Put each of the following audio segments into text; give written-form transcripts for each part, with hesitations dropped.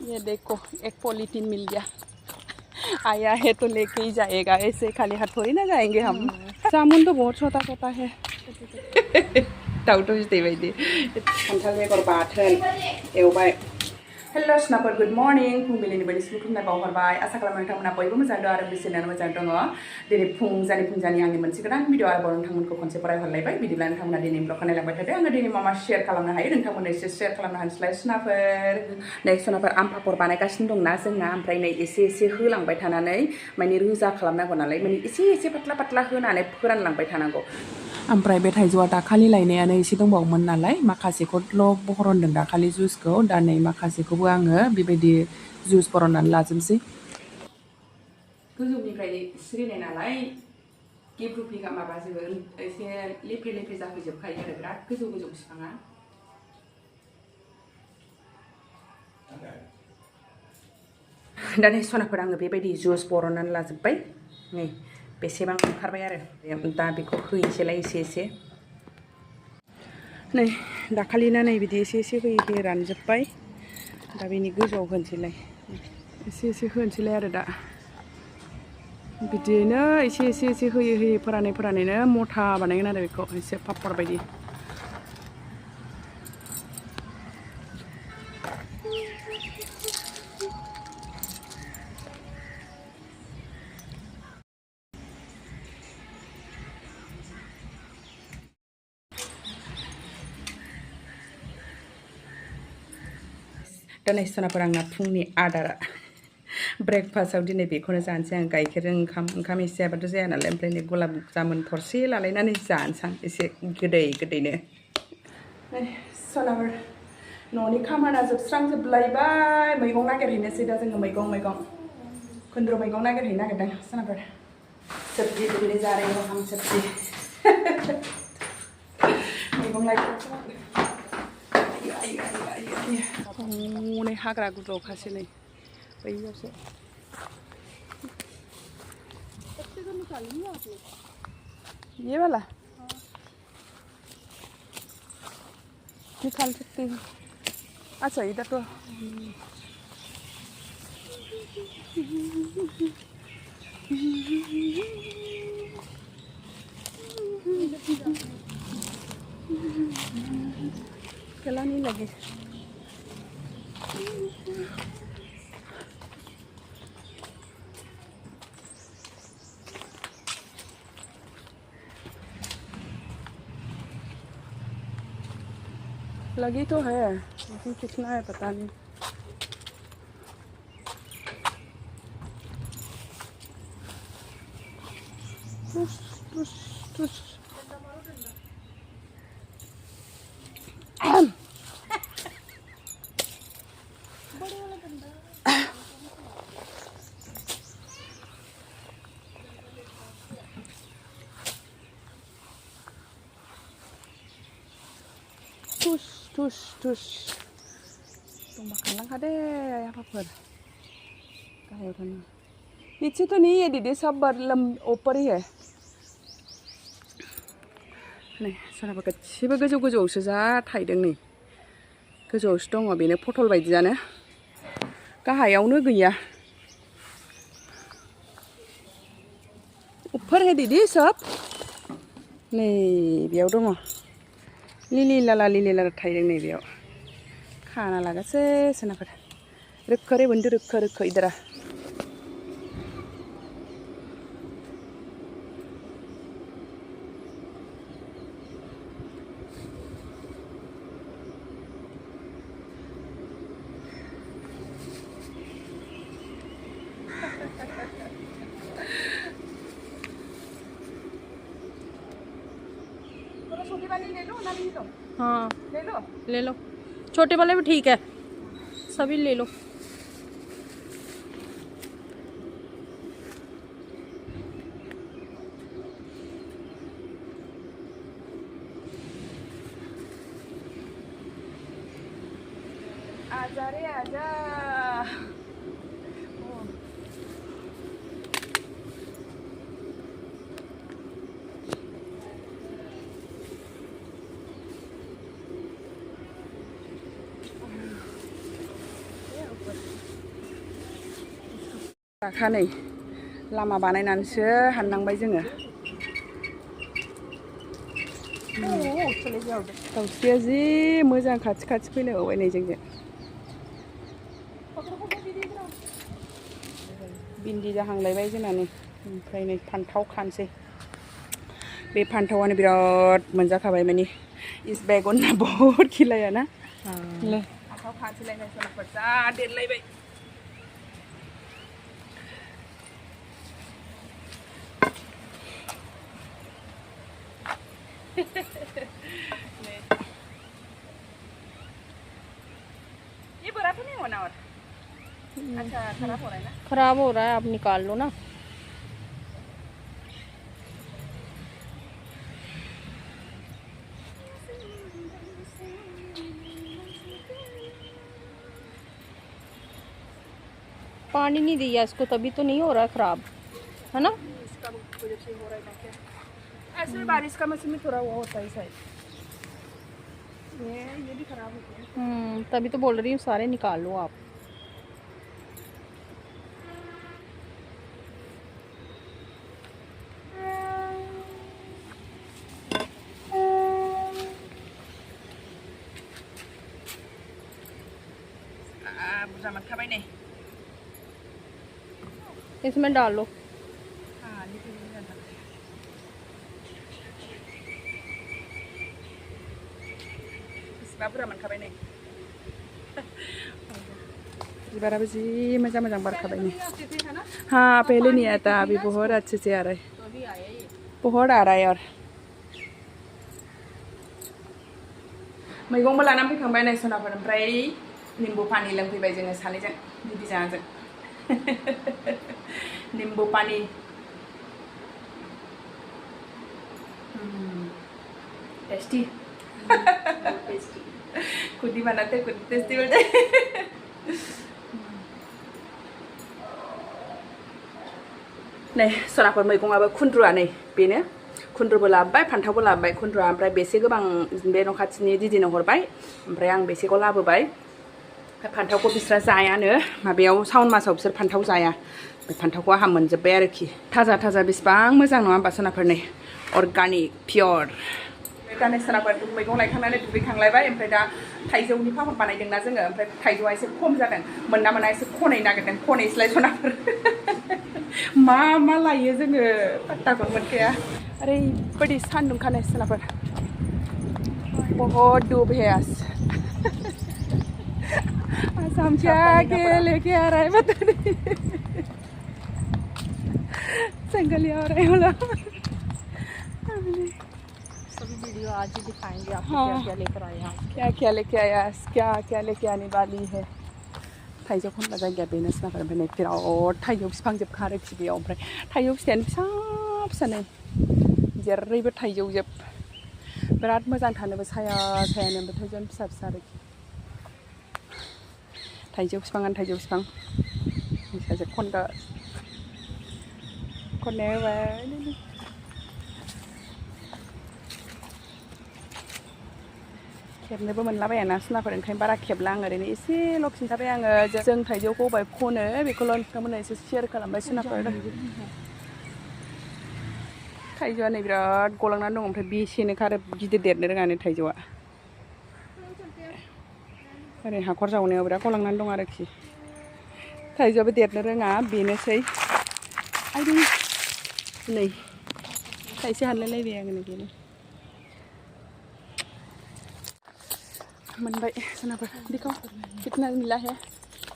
ये देखो एक पॉलीथीन मिल गया आया है तो लेके ही जाएगा ऐसे खाली हाथ थोड़ी ना जाएंगे हम जामुन तो बहुत छोटा छोटा है दाउथ' फिथाइ बायदि खान्थाल बेगर बाथोन एवबाय हेल' स्नाफोर गुड मर्निं फुंबिलिनि बायदिसिम खुलुमनाय बावहरबाय आसा खालामो नोंथांमोना बयबो मोजां दं आरो बिसोरनानो मोजां दङ दिनै फुंजानि आंनि मोनसे गोदान भिडिअ आरोबाव नोंथांमोनखौ खनसे फरायहरलायबाय बिदिब्ला नोंथांमोना दिनै ब्लगखौ नायलांबाय थादो आङो दिनै मा शेयार खालामनो हायो नोंथांमोननो एसे शेयार खालामनो हानोसैलाय स्नाफोर नै सनाफोर आम पापर बानायगासिनो दंना जोंना ओमफ्राय नै एसे होलांबाय थानानै माने रोजा खालामनांगौ नालाय माने एसे पातला होनानै फोरानलांबाय थानांगौ ओमफ्राय बे थाइजौआ दाखालि लायनायानो एसे दंबावोमोन नालाय माखासेखौल' बरनदों दाखालि जुसखौ दा नै माखासेखौबो आङो बेबायदि जुस बरननानै लाजोबसै गोजौनिफ्राय सिरिनाय नालाय गेब्रुफिगा माबाजोबो एसे लेफे जाफैजोबखायो आरो बिराद गोजौ बिफाङा दा नै सनाफोर आङो बेबायदि जुस बरननानै लाजोब्बाय नै बेसेबां ओंखारबाय आरो दा बेखौ होनोसैलाय एसे नै दाखालिना नै बिदि एसे होयै रानजोब्बाय दा बेनि गोजौआव होनोसैलाय एसे होनोसैलाय आरो दा बिदिनो एसे होयै फोरानैनो मथा बानायगोन आरो बेखौ एसे पापर बायदि दा नै सनाफोर आंना फुंनि आदारा ब्रेकफास्टआव दिनै बेखौनो जानोसै आं गाइखेरजों ओंखाम एसे जायाबाथ' जाया नालाय ओमफ्राय नै गलाब जामुन थरसे लालायनानै जानोसै आं एसे गोदैनो सनाफोर न'नि खामानिया जोबस्रांजोबलायबाय मैगं नागिरहैनोसै दा जोङो मैगं खुन्द्र' मैगं नागिरहैनो नागिरदों सनाफोर सब्जी ढूंढने जा रही हूँ हम सब्जी मैगं लायनो हनै हाग्रा गुदुआवखासो नै बैयावसो ये वाला निकाल सकते हैं अच्छा इधर तो गला नहीं लगे लगी तो है लेकिन कितना है पता नहीं Tus tumbakan deh apa per kayak kan नीचे तो नहीं है दीदी सब ऊपर ही है नहीं सोनाबा गासिबो गोजौआवसो जा थाइदों नै गोजौआवसो दङ बेनो पटल बायदियानो गाहायावनो गैया ऊपर है दीदी सब नै बेयाव दङ लिलि लाला थाइदों नै बेयाव खाना लागासै सोनाफोर रोखो रेबोन्दो रोखो इदारा छोटी वाली ले लो ना ले लो हाँ ले लो छोटे वाले भी ठीक है सभी ले लो आजा रे आजा दाखा नै लामा बानायनानैसो हाननांबाय जोङो दाउस्रिया जि मोजां खाथि खाथि फैनो होबाय नै जोंजों भिन्दि जाहांलायबाय जोंना नै ओमफ्राय नै फान्थाव खानोसै बे फान्थावानो बिराद मोनजाखाबाय माने इस बैगन बहुत खिलाया ना फान्थाव खानोसैलायनाय सोनाफोर जा देरलायबाय ये बड़ा तो नहीं होना और अच्छा खराब हो रहा है ना खराब हो रहा है आप निकाल लो ना पानी नहीं दिया इसको तभी तो नहीं हो रहा है खराब है ना इसका वजह से हो रहा है क्या ऐसे बारिश का मौसम में थोड़ा वो होता है शायद ये भी खराब हो गया तभी तो बोल रही हूँ सारे निकाल लो आप बुझा मत खा भाई नहीं इसमें डाल लो हाँ बुरा मन खाबाय नै बिबाराबो जी मजा मजा बार खाबाय नै हाँ पहले नहीं आता अभी बहुत अच्छे से आ रहा है बहुत आ रहा है और मैगंबो लानानै फैखांबाय नै सोनाफोर ओमफ्राय निम्बु पानी लोंफैबाय जोङो सानैजों बिदि जानाजों निम्बु पानी टेस्टी खुद ही बनाते खुद टेस्टी बोलते नै सोनाफोर मैगंआबो खुन्द्रुआ नै बेनो खुन्द्रुबो लाबोबाय फान्थावबो लाबोबाय खुन्द्रुआ ओमफ्राय बेसे गोबां बे न' खाथिनि दिदिनो हरबाय ओमफ्राय आं बेसेखौ लाबोबाय फान्थावखौ बिस्रा जायानो माबायाव सावन मासाव बिसोर फान्थाव जाया बे फान्थावखौ आहा मोनजोब्बाय आरोखि थाजा थाजा बेसेबां मोजां नङा होमबा सोनाफोर नै अर्गानिक पियर दा नै सोनाफोर मैगं लायखांनानै दुगैखांलायबाय ओमफ्राय दा थाइजौनि पापर बानायदोंना जोङो ओमफ्राय थाइजौआ एसे खम जादों मोनना मोना एसे खनै नागिरदों खनैसोलाय सोनाफोर मा मा लायो जोङो पात्ताखौनो मोनखाया ओरैबायदि सान्दुंखा नै सोनाफोर बहुत धूप है आज हम क्या के लेके आ रहा है पता नहीं जंगलिया हो रहे बोला सभी वीडियो आज ही दिखाएंगे आपको हाँ, क्या लेकर आए हैं क्या क्या लेके आया क्या क्या लेके आने वाली है थाइजौ खनबा जायगाया बेनो सोनाफोर ओमफ्राय नै बिराद थाइजौ बिफां जोबखा आरोखि बेयाव ओमफ्राय थाइजौ फिथाइयानो फिसा फिसा नै जेरैबो थाइजौ जोब बिराद मोजां थानोबो साया सायानो ओमफ्राय थाइजौआनो फिसा फिसा आरोखि थाइजौ बिफाङानो थाइजौ बिफां सासे खननाया होबाय खेबनोबो मोनलाबायाना सोनाफोर ओंखायनो बारा खेबला आं ओरैनो एसेल' खिन्थाबाय आङो जों थाइजौखौ बबेहाय खनो बेखौल' नोंथांमोननो एसे शेयार खालामबाय सोनाफोर थाइजौआ नै बिराद गलांनानै दं ओमफ्राय बेसेनोखा आरो गिदिर देरनो रोङा नै थाइजौआ ओरै हाखर जावनायाव बिराद गलांनानै दं आरोखि थाइजौआबो देरनो रोङा बेनोसै आयदै नै थाइसे हानलायलायबाय आङो नै बेनो मनभाई सोनाफोर देखो कितना मिला है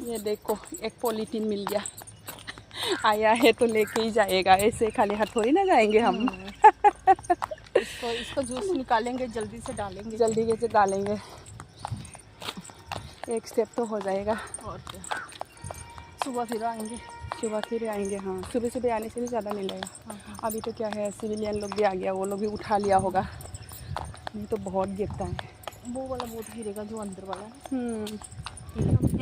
ये देखो एक पॉलीथीन मिल गया आया है तो लेके ही जाएगा ऐसे खाली हाथ थोड़ी ना जाएंगे हम इसको जूस निकालेंगे जल्दी से डालेंगे एक स्टेप तो हो जाएगा और क्या सुबह फिर आएंगे हाँ सुबह सुबह आने से भी ज़्यादा मिलेगा अभी तो क्या है सिविलियन लोग भी आ गया वो लोग भी उठा लिया होगा नहीं तो बहुत गिरता है वो वाला बहुत गिरेगा जो अंदर वाला है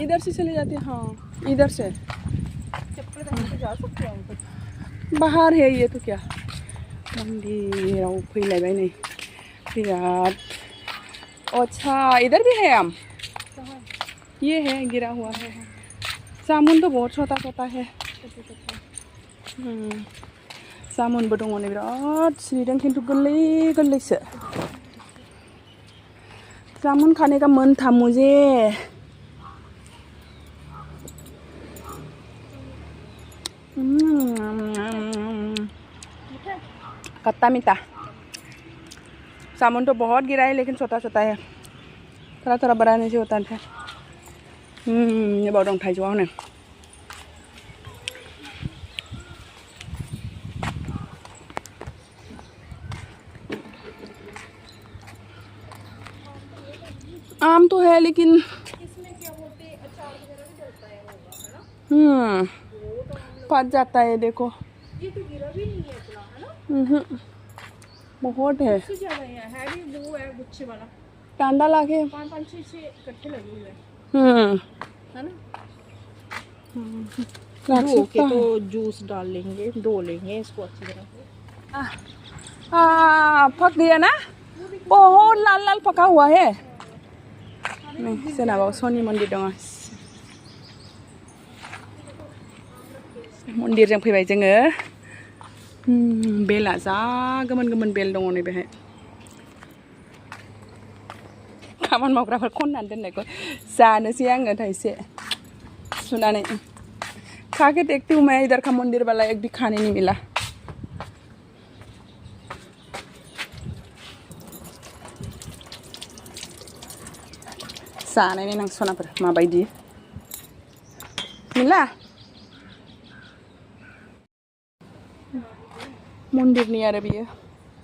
इधर से चले जाते हैं हाँ इधर से चप्पल पहन के जा सकते हैं बाहर है ये तो क्या मंदिराव फैलायबाय नै बिराद अच्छा इधर भी है आम ये है गिरा हुआ है जामुन तो बहुत छोटा छोटा है जामुनबो दङ नै बिराद सिरिदों खिन्थु गोरलै गोरलैसो जामुन खाने का मन था मुझे खट्टा मीठा जामुन तो बहुत गिरा है लेकिन छोटा छोटा है थोड़ा थोड़ा बड़ा नहीं होता है ये बहुत दं थाइजौआ हनै आम तो है लेकिन इसमें क्या होते अचार वगैरह भी डलता है होगा है ना फट जाता है देखो ये तो गिरा भी नहीं है इतना है ना बहुत है इससे ज्यादा है भी वो है गुच्छे वाला टांडा लाके 5 6 इकट्ठे लगे हुए है ना ओके तो जूस डाल लेंगे धो लेंगे इसको अच्छी तरह से पक गया ना बहुत लाल लाल पका हुआ है नहीं सोनाबाव शनि मन्दिर दङ मन्दिरजों फैबाय जोङो बेला जा गोमोन गोमोन बेल दङ नै बेहाय खामानि मावग्राफोर खननानै दोननायखौ जानोसै आङो थाइसे सुनानै खा के देखती हूँ मैं इधर का मंदिर वाला एक भी खाने नहीं मिला जानाय नायनां सनाफोर माबायदि मिला मन्दिरनि आरो बियो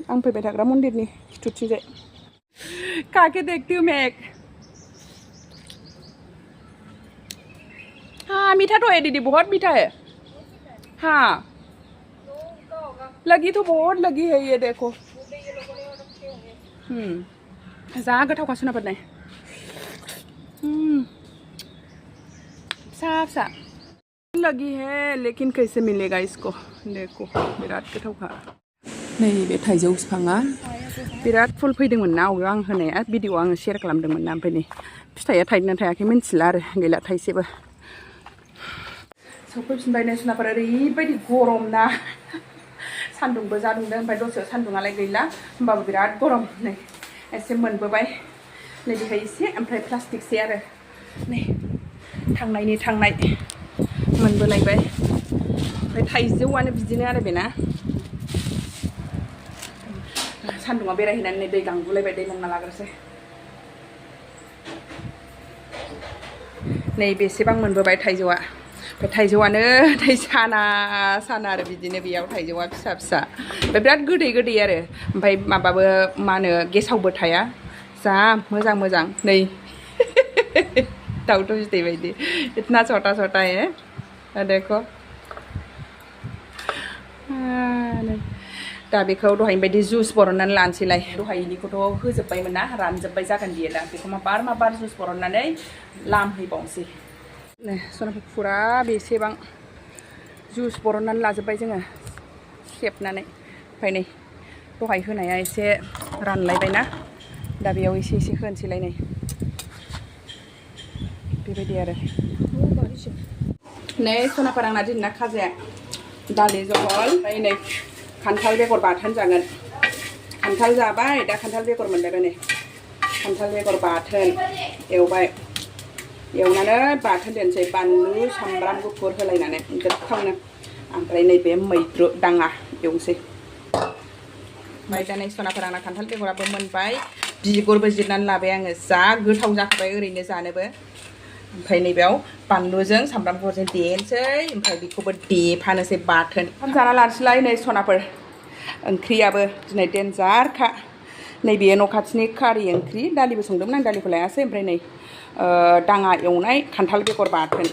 आं फैबाय थाग्रा मन्दिरनि खिथुथिंजाय खा के देखती हूँ मैं एक हाँ मीठा तो है दीदी बहुत मीठा है हाँ लगी तो बहुत लगी है ये देखो जा गोथावखा सनाफोर नाय साफ सा लगी है लेकिन कैसे मिलेगा इसको देखो बिराद गोथावखा नैबे थाइजौ बिफाङा बिराद फुल फैदोंमोन ना अबेयाव आं होनाया भिडिअ आङो शेयार खालामदोंमोन ना ओमफ्राय नै फिथाइया थाइदोंना थायाखै मिन्थिला आरो गैला थाइसेबो सफैफिनबाय नै सनाफोर ओरैबायदि गरम ना सान्दुंबो जादोंदों ओमफ्राय दसेयाव सान्दुङालाय गैला होमबाबो बिराद गरम नै एसे मोनबोबाय नै बेहाय एसे ओमफ्राय प्लास्टिकसे आरो नै थांनायनि थांनाय मोनबोलायबाय ओमफ्राय थाइजौआनो बिदिनो आरो बेना सान्दुङाव बेरायहैनानै नै दै गांगुलायबाय दै लोंना लाग्रोसै नै बेसेबां मोनबोबाय थाइजौआ ओमफ्राय थाइजौआनो दै साना साना आरो बिदिनो बेयाव थाइजौआ फिसा फिसा ओमफ्राय बिराद गोदै गोदै आरो ओमफ्राय माबाबो मा होनो गेसावबो थाया जा मोजां मोजां नै दाउथ' बिदै बायदि इतना छोटा छोटा है देखो दा बेखौ दहायनि बायदि जुस बरननानै लानोसैलाय दहायनिखौथ' होजोब्बायमोन ना रानजोब्बाय जागोन बियो दा बेखौ माबार जुस बरननानै लामहैबावनोसै नै सनाफोर फुरा बेसेबां जुस बरननानै लाजोब्बाय जोङो सेबनानै ओमफ्राय नै दहाय होनाया एसे रानलायबायना दा बेयाव एसे एसे होनोसैलाय नै बेबायदि आरो नै सनाफोर आंना दिनैना खाजाया दालि जहल ओमफ्राय नै खान्थाल बेगर बाथोन जागोन खान्थाल जाबाय दा खान्थाल बेगर मोनलायबाय नै खान्थाल बेगर बाथोन एवबाय एवनानै बाथोन दोनसै बानलु सामब्राम गुफुर होलायनानै गोथावनो ओमफ्राय नैबे मैद्रु दाङा एवनोसै ओमफ्राय दा नै सनाफोर आंना खान्थाल बेगराबो मोनबाय बिगुरबो जिरनानै लाबाय आङो जा गोथाव जाखाबाय ओरैनो जानोबो ओमफ्राय नैबेयाव बानलुजों सामब्राम गुफुरजों देनोसै ओमफ्राय बेखौबो देफानोसै बाथोन ओंखाम जाना लानोसैलाय नै सनाफोर ओंख्रियाबो दिनै देन्जारखा नैबे न' खाथिनि खारि ओंख्रि दालिबो संदोंमोन आं दालिखौ लायासै ओमफ्राय नै दाङा एवनाय खान्थाल बेगर बाथोन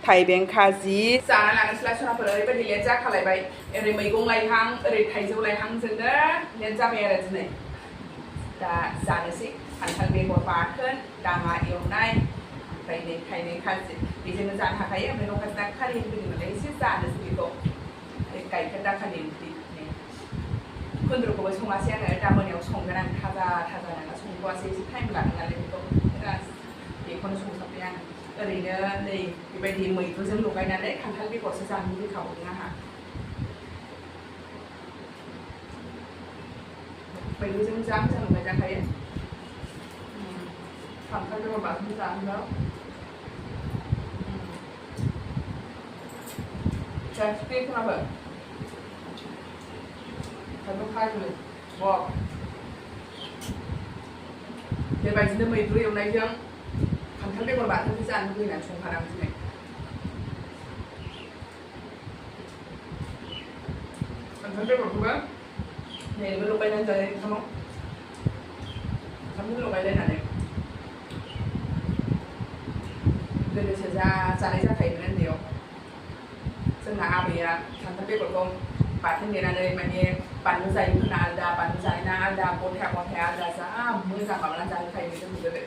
थाइबें खाजि जाना लानोसैलाय सनाफोर ओरैबायदि लेट जाखालायबाय ओरै मैगं लायहां ओरै थाइजौ लायहांजोंनो लेट जाबाय आरो दिनै दा जानोसै खान्थाल बेगर बाथोन दाङा एवनाय ओमफ्राय नै थाइबें खाजि बेजोंनो जानो हाखायो ओमफ्राय न' खाथिना खारि ओंख्रि नालाय एसे जानोसै बेखौ गाइखेर दाखानि ओंख्रि खुन्द्रुखौबो सङासै आङो दा मोनायाव संगोन आं थाजा थाजा नङा संथ'वासै एसे टाइम लागोन नालाय बेखौ बेखौनो संसाबबाय आं ओरैनो नै बेबायदि मैद्रुजों लगायनानै खान्थाल बेगरसो जानो लुबैखाबावदों आंहा मैद्रुजों जा मोजां मोनजाखायो खान्थाल बेगर बाथोन जानो Jadi kenapa? Satu kali wah बेबायदिनो मैद्रु एवनायजों खान्थाल बेगर बाथोनखौ जानो लुबैनानै संखादां दिनै खान्थाल बेगरखौबो नैबो लगायनानै जायो ओंखामजों लगायलायनानै गोदोसो जानाय जाखायोमोन उन्दैयाव जोंहा आबैया खान्थाल बेगरखौ बाथोन देनानै माने बानलु जायैफोरना आलदा बानलु जानायना आलदा गथा गथाया आलदा जा मोजां माबानानै जाहोखायोमोन जों गोदो